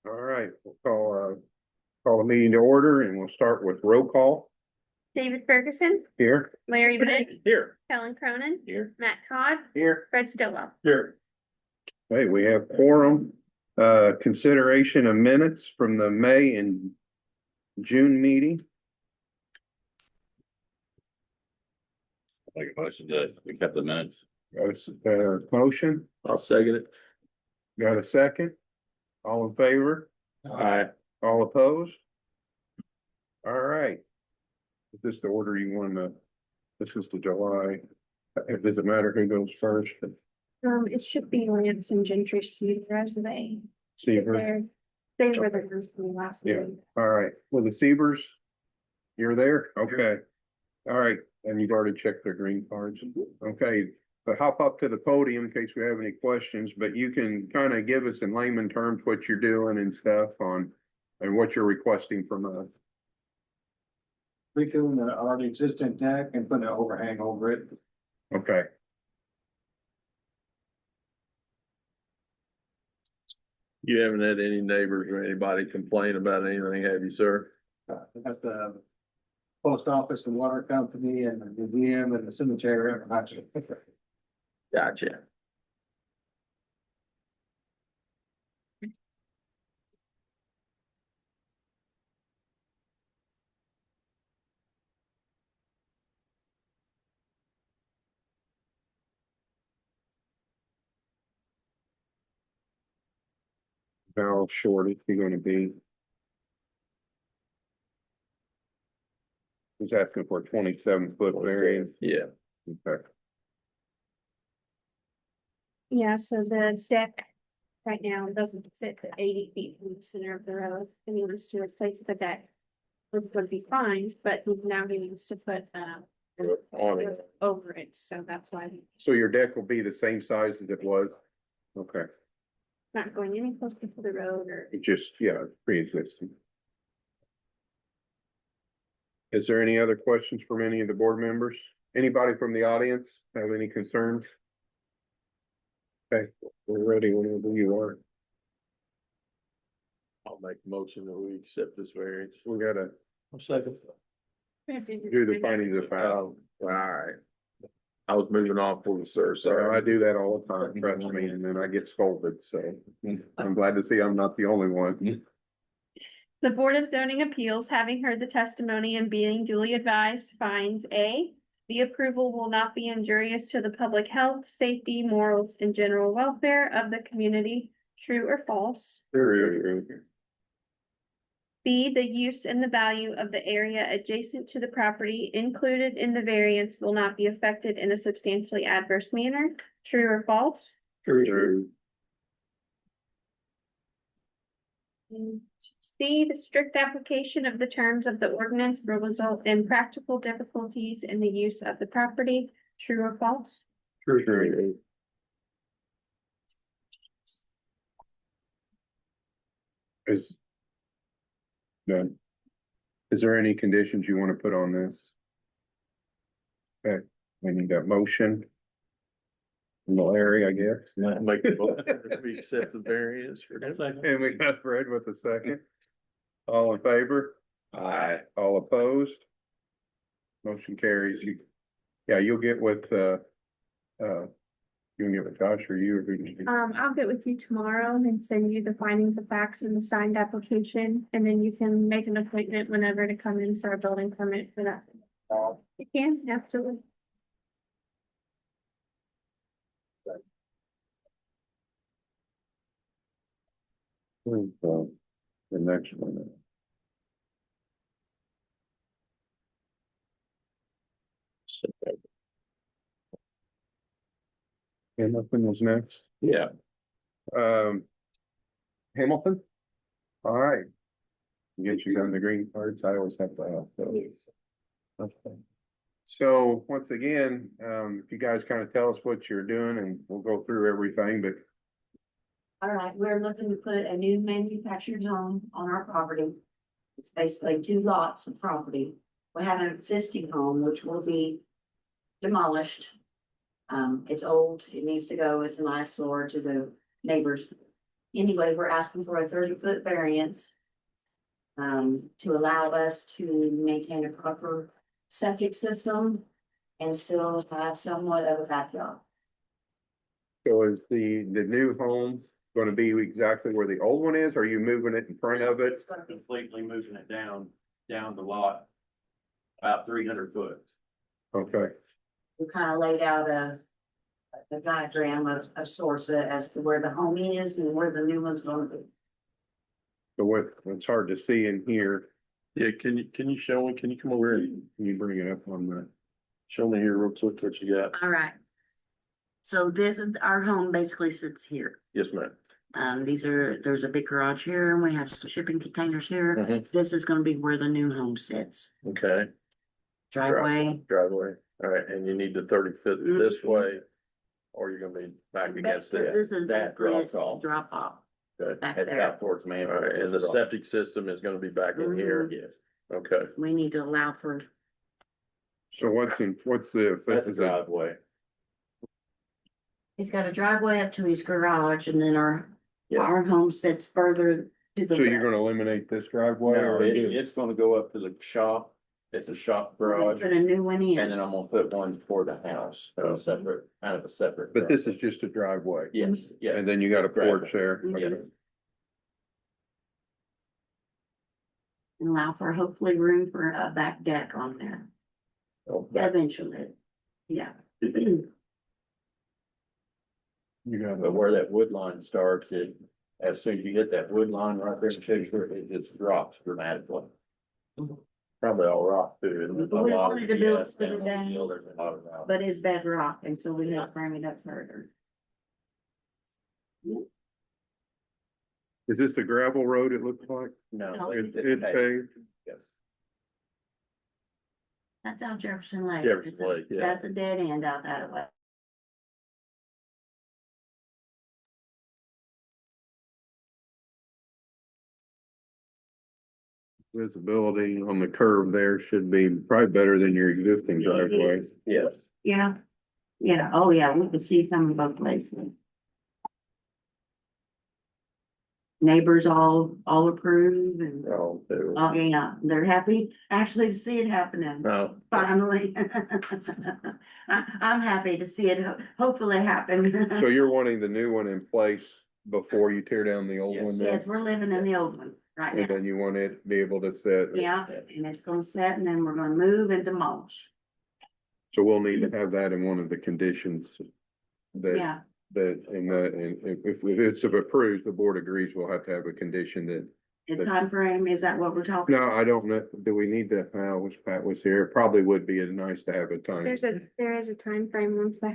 All right, we'll call the meeting to order and we'll start with roll call David Ferguson, here. Larry Bennett, Here. Helen Cronin, Here. Matt Todd, Here. Fred Stillwell. Here. Hey, we have quorum, consideration of minutes from the May and June meeting. Make a motion to accept the minutes. Got a motion, I'll second it. got a second? All in favor? Aye. All opposed? All right. Is this the order you want to, this is the July, does it matter who goes first? It should be Lance and Gentry Seaver as they Seaver, they were the ones from the last yeah, meeting. all right, well, the Seavers, you're there, okay. All right, and you've already checked their green cards, okay. But hop up to the podium in case we have any questions, but you can kind of give us in layman terms what you're doing and stuff on, and what you're requesting from us. Redoing the already existing deck and putting an overhang over it. Okay, You haven't had any neighbors or anybody complain about anything, have you, sir? That's the post office, the water company and the museum and the cemetery. Gotcha. how short is he gonna be? He's asking for a 27-foot variance. Yeah, Okay. Yeah, so the deck right now doesn't sit at 80 feet from the center of the road, and he wants to replace the deck. Which would be fine, but now he wants to put on it. over it, so that's why he's So your deck will be the same size as it was? Okay, not going any closer to the road or. it just, yeah, it's pre-existing. Is there any other questions from any of the board members? Anybody from the audience have any concerns? Okay, we're ready whenever you are. I'll make a motion that we accept this variance. We gotta I'll second. do the findings of fact. All right. I was moving on for you, sir, So sorry. I do that all the time, trust me, and then I get scolded, so I'm glad to see I'm not the only one. The Board of Zoning Appeals, having heard the testimony and being duly advised, finds A, the approval will not be injurious to the public health, safety, morals, and general welfare of the community, true or false. True. B, the use and the value of the area adjacent to the property included in the variance will not be affected in a substantially adverse manner, true or false. True. And C, the strict application of the terms of the ordinance will result in practical difficulties in the use of the property, true or false. True. Is. Done. Is there any conditions you want to put on this? Okay, we need that motion. Larry, I guess. Make the motion that we accept the variance for him. And we got Fred with the second. All in favor? Aye. All opposed? Motion carries. You, yeah, you'll get with, you can get with Josh or you or who? I'll get with you tomorrow and send you the findings of facts and the signed application, and then you can make an appointment whenever to come in for a building permit for that. You can, absolutely. The next one. Hamilton was next. Yeah, Hamilton? All right. Get you on the green cards. I always have to ask those. Okay. So once again, if you guys kind of tell us what you're doing and we'll go through everything, but All right, we're looking to put a new manufactured home on our property. It's basically 2 lots of property. We have an existing home which will be demolished. It's old, it needs to go, it's an eyesore to the neighbors. anyway, we're asking for a 30-foot variance. To allow us to maintain a proper septic system and still have somewhat of a backyard. So is the new home gonna be exactly where the old one is? Or are you moving it in front of it? It's gonna be, Completely moving it down the lot. About 300 foot. Okay, we kind of laid out a diagram of sorts as to where the home is and where the new one's gonna be. so what, it's hard to see in here. Yeah, can you show me, can you come over here and Can you bring it up on the? show me here real quick what you got? All right. So this is, our home basically sits here. Yes, ma'am. There's a big garage here and we have some shipping containers here. Mhm. This is gonna be where the new home sits. Okay, Driveway. driveway, all right, and you need the 30 foot this Mhm. way, or you're gonna be back against it. This is that drops off. drop off Okay. back Heads there. out towards All Manville. right, and the septic system is gonna be back in here, Yes, okay. We need to allow for, So what's the, that's a is it- driveway. he's got a driveway up to his garage and then our Yes. home sits further to the so you're west. gonna eliminate this driveway No, or? it's gonna go up to the shop. It's a shop garage. Put a new one And in. then I'm gonna put one for the house, a separate, kind of a separate. But this is driveway. just a driveway, Yes, yeah. and then you got a porch there. Mhm. Yes. And allow for hopefully room for a back deck on there Oh, back- eventually. Yeah. You got But where that wood line starts, as soon as you hit that wood line right there in Shakespeare, it just drops dramatically. Probably all rock too. and a We lot of wanted to build yes, it and down. there's a lot of rock. But it's bedrock, and so we have to bring it up further. Is this a gravel road it looks like? No. No. It's paved? Yes. That's out Jefferson Lake. Jefferson It's a- Lake, yeah. That's a dead end out that way. Visibility on the curve there should be probably better than your existing driveway. Yes. Yeah, yeah, oh yeah, we can see coming both ways. Neighbors all approve and, Oh, too. oh, yeah, they're happy actually to see it happening. No, Finally. I'm happy to see it hopefully happen. So you're wanting the new one in place before you tear down the old Yes. one Yes, then? we're living in the old one right And now. then you want it to be able to sit? Yeah, and it's gonna set and then we're gonna move and demolish. So we'll need to have that in one of the conditions that, Yeah, and if it's approved, the board agrees, we'll have to have a condition that. the time frame, is that what we're talking? No, I don't know, do we need to, I wish Pat was here, it probably would be nice to have a time. There is a time frame. Once the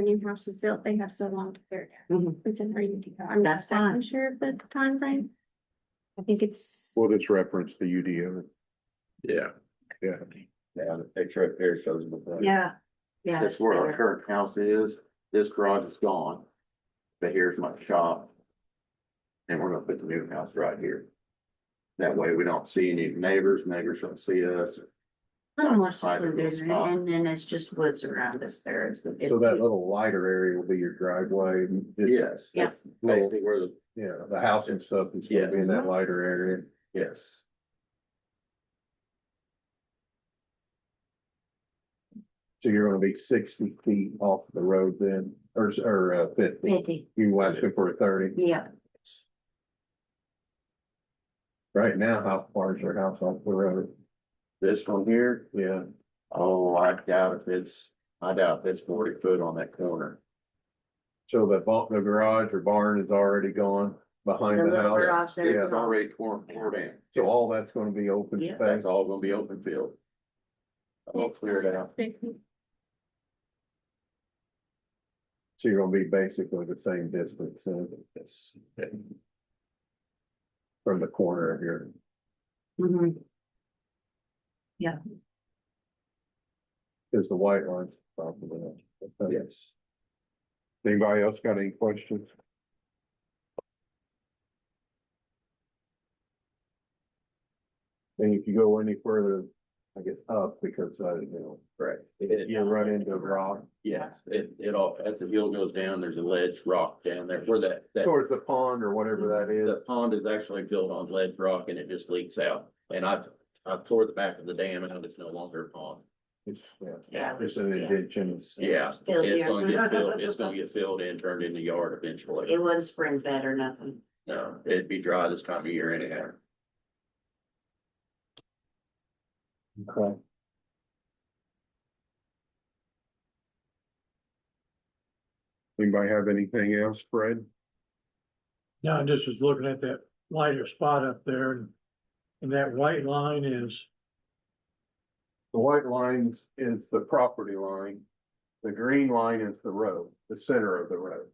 new house is built, they have so long to tear it down. Mhm. It's in ready to go. I'm not That's fine. exactly sure of the time frame. I think it's, We'll just reference the UDO, yeah, yeah. Yeah, the picture up there shows the. front. Yeah, yeah. That's it's where our better. current house is. This garage is gone. But here's my shop. And we're gonna put the new house right here. That way we don't see any neighbors don't see us. A little more That's a private little secluded, spot. and then it's just woods around us there. So that little lighter area will be your driveway? Yes, Yeah. that's basically where the, Yeah, the house and stuff is gonna Yes. be in that lighter area. yes. So you're gonna be 60 feet off the road then, or 50? 50, You asking for 30? yeah, Right now, how far is your house off the road? This one here, Yeah, oh, I doubt it's 40 foot on that corner. so the garage or barn is already gone behind The the little house? garage there. Yeah, It's already torn in. so all that's gonna be open Yeah. space? That's all gonna be open field. I'll clear it out. So you're gonna be basically the same distance Yes. from the corner of your, mhm, is the white line probably. Yes. Anybody else got any questions? And if you go any further, I guess, up because, Right. you run into a rock. Yes, it all, as the hill goes down, there's a ledge rock down there where that Towards the pond or whatever that is. the pond is actually built on ledge rock and it just leaks out. And I tore the back of the dam out. It's no longer a pond. It's, Yeah. It's an indention. Yeah, Filled it's in. gonna get filled, it's gonna get filled in, turned into yard eventually. It wasn't spring fed or nothing. No, it'd be dry this time of year anyhow. Okay. Anybody have anything else, Fred? No, I just was looking at that lighter spot up there and that white line is, The white line is the property line. The green line is the road, the center of the road.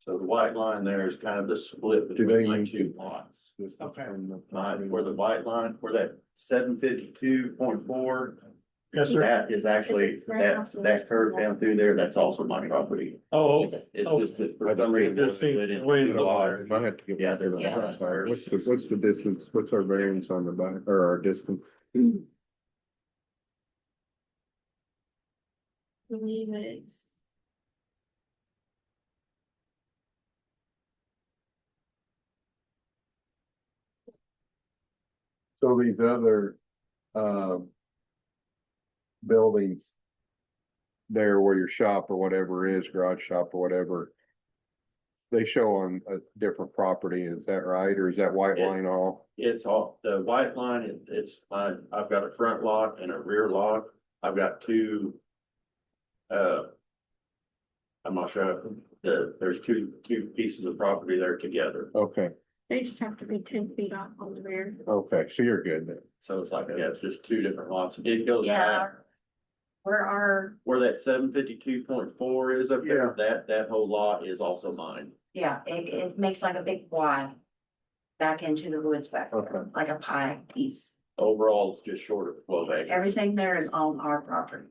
So the white line there is kind of the split Do between they my need two lots. This is Okay. from the My, property where the line. white line, where that 752.4, yes, sir. that is actually, that curve down through there, that's also my property. Oh, It's okay. it's Oh, just that. I don't reason read it's split into way two the lots. I have to give. Yeah, they're- Yeah. What's the distance, what's our variance on the back, or our distance? Believe it's. So these other, buildings. There where your shop or whatever is, garage shop or whatever. They show on a different property, is that right, or is that white Yeah. line all? It's all, the white line, it's mine, I've got a front lot and a rear lot, I've got two. I'm not sure, there's two pieces of property there together, Okay, They just have to be 10 feet off on the rear. okay, so you're good then. so it's like, yeah, it's just two different lots, it goes Yeah. back. Where our, Where that 752.4 is up there, that whole lot is also mine. yeah, it makes like a big Y. Back into the woods back there, Okay. like a pie piece. Overall, it's just short of 12 acres. Everything there is on our property.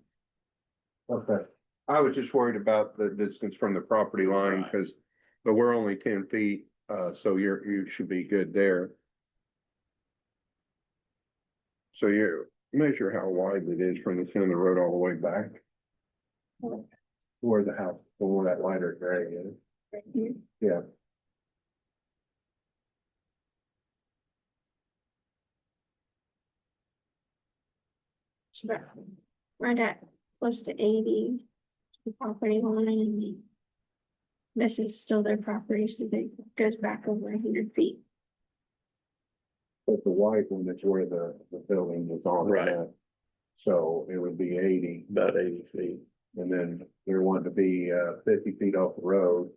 Okay. I was just worried about the distance from the property line, Right. cause, but we're only 10 feet, so you should be good there. So you measure how wide it is from the center of the road all the way back. Where the house, where that lighter gray is, Right here. yeah. It's about right at close to 80. The property line and this is still their property, so they goes back over 100 feet. But the white one is where the building is on. Right. that. So it would be 80, About 80 feet. and then they're wanting to be 50 feet off the road.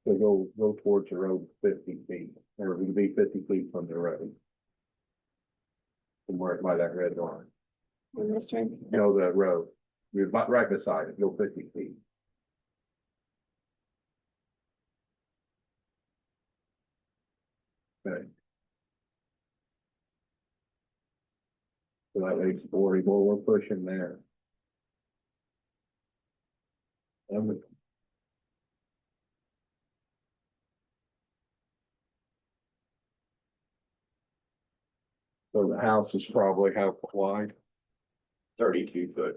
So go towards the road 50 feet, or it would be 50 feet from the road. From where, by that red line, On this one, no, the road, we're right beside it, go 50 feet. Okay. So that makes 40, well, we're pushing there. So the house is probably how wide? 32 foot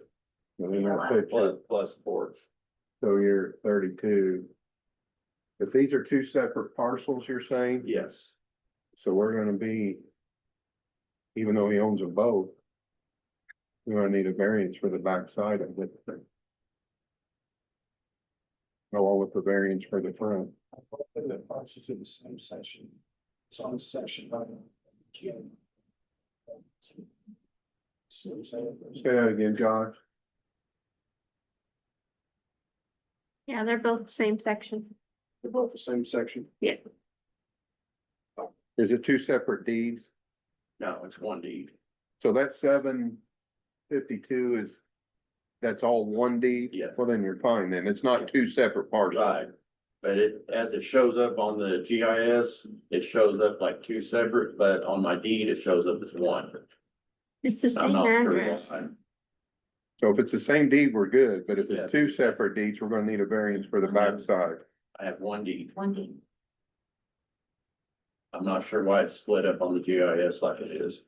And then that plus porch. so you're 32. If these are two separate parcels, you're saying? Yes. So we're gonna be, even though he owns them both, we're gonna need a variance for the backside of it. Along with the variance for the front. The parcels in the same section. It's on section, but can't. Say that again, Josh. yeah, they're both the same section. They're both the same section? Yeah. Is it two separate deeds? No, it's one deed. So that 752 is, that's all one deed? Yeah. Well, then you're fine then. It's not two separate parcels. Right. But as it shows up on the GIS, it shows up like two separate, but on my deed, it shows up as one. It's the I'm same not sure address. why. So if it's the same deed, we're good, but if Yes. it's two separate deeds, we're gonna need a variance for the backside. I have one deed. One deed. I'm not sure why it's split up on the GIS like it is.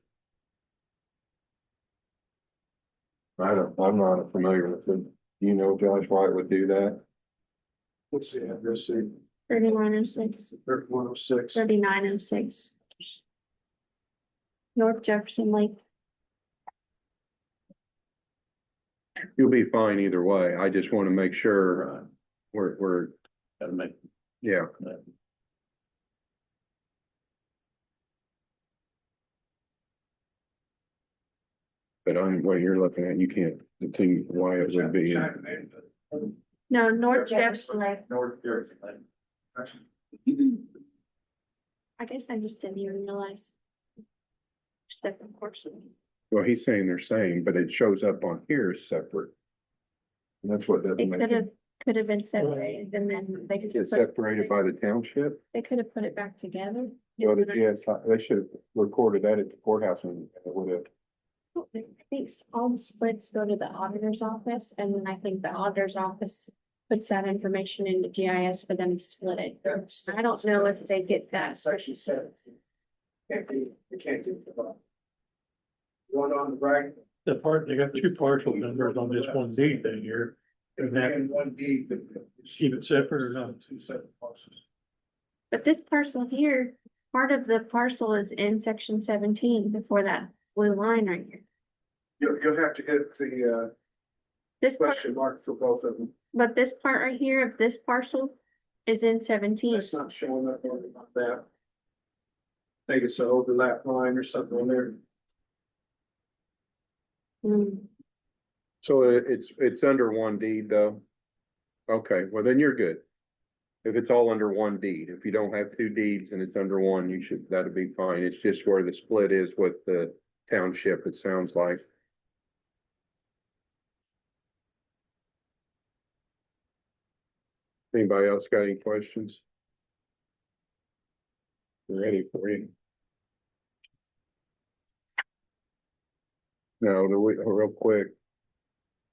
I'm not familiar with it. You know, Josh, why it would do that? What's the address, say, 3106, 3106? 3906. North Jefferson Lake. You'll be fine either way. I just want to make sure we're, Gotta make yeah. that. But on what you're looking at, you can't see why it would be. No, North Jefferson Lake. North Jersey. I guess I just didn't even realize. Different portion. Well, he's saying they're same, but it shows up on here as separate. And that's what doesn't It make could have been separated and then they could. It's separated by the township. They could have put it back together. Well, the GS, they should have recorded that at the courthouse and it would have. I think all the splits go to the auditor's office and then I think the auditor's office puts that information into GIS for them to split it. I don't know if they get that. Section 17. You can't do the. One on the right. The part, they got two parcel numbers on this one deed thing here. And that, one deed. keep it separate or not? Two separate parcels. But this parcel here, part of the parcel is in section 17 before that blue line right here. You'll have to hit the This part, question mark for both of them. but this part right here of this parcel is in 17. It's not showing up on that. I think it's an overlap line or something on there. Hmm. So it's under one deed though? Okay, well then you're good. If it's all under one deed, if you don't have two deeds and it's under one, that'll be fine. It's just where the split is with the township, it sounds like. Anybody else got any questions? We're ready for you. No, real quick.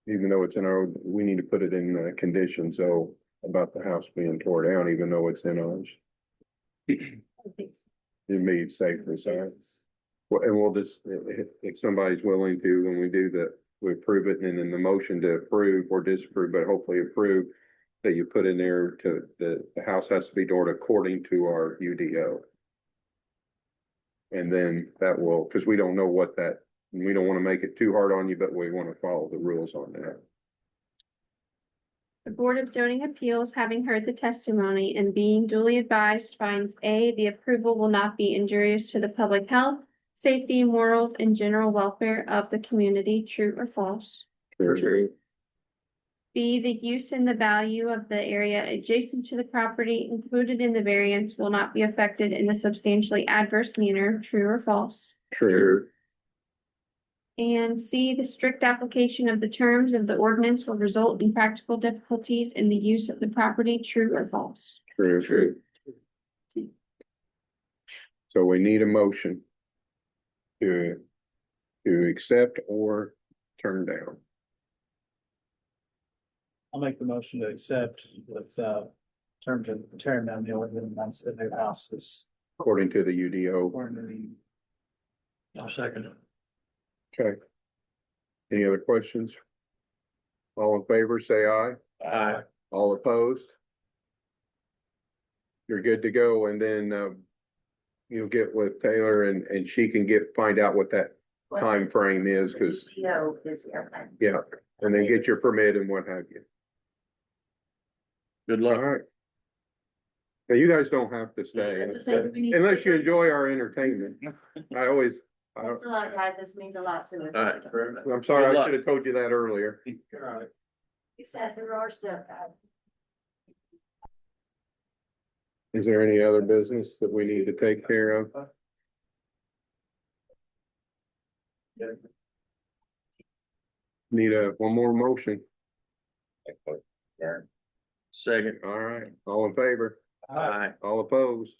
Even though it's in our, we need to put it in conditions, so about the house being tore down, even though it's in ours. It made safe for science. Well, and we'll just, if somebody's willing to, when we do we approve it, and then the motion to approve or disapprove, but hopefully approve, that you put in there to, the house has to be doored according to our UDO. And then that will, because we don't know what that, we don't want to make it too hard on you, but we want to follow the rules on that. The Board of Zoning Appeals, having heard the testimony and being duly advised, finds A, the approval will not be injurious to the public health, safety, morals, and general welfare of the community, true or false. True. B, the use and the value of the area adjacent to the property included in the variance will not be affected in a substantially adverse manner, true or false. True. And C, the strict application of the terms of the ordinance will result in practical difficulties in the use of the property, true or false. True. So we need a motion to accept or turn down. I'll make the motion to accept with terms of tearing down the ordinance once the new house is According to the UDO. according to the. I'll second it. Okay. Any other questions? All in favor, say aye. Aye. All opposed? You're good to go, and then you'll get with Taylor and she can find out what that time frame is, because, PO is airplane. yeah, and then get your permit and what have you. Good All luck. right. Now, you guys don't have to stay unless you enjoy our entertainment. Thanks a lot, guys. This means a lot to us. All right. I'm sorry, Good I luck. should have told you that earlier. You said there are stuff. Is there any other business that we need to take care of? Need one more motion. Second. All right, all in favor, Aye. all opposed?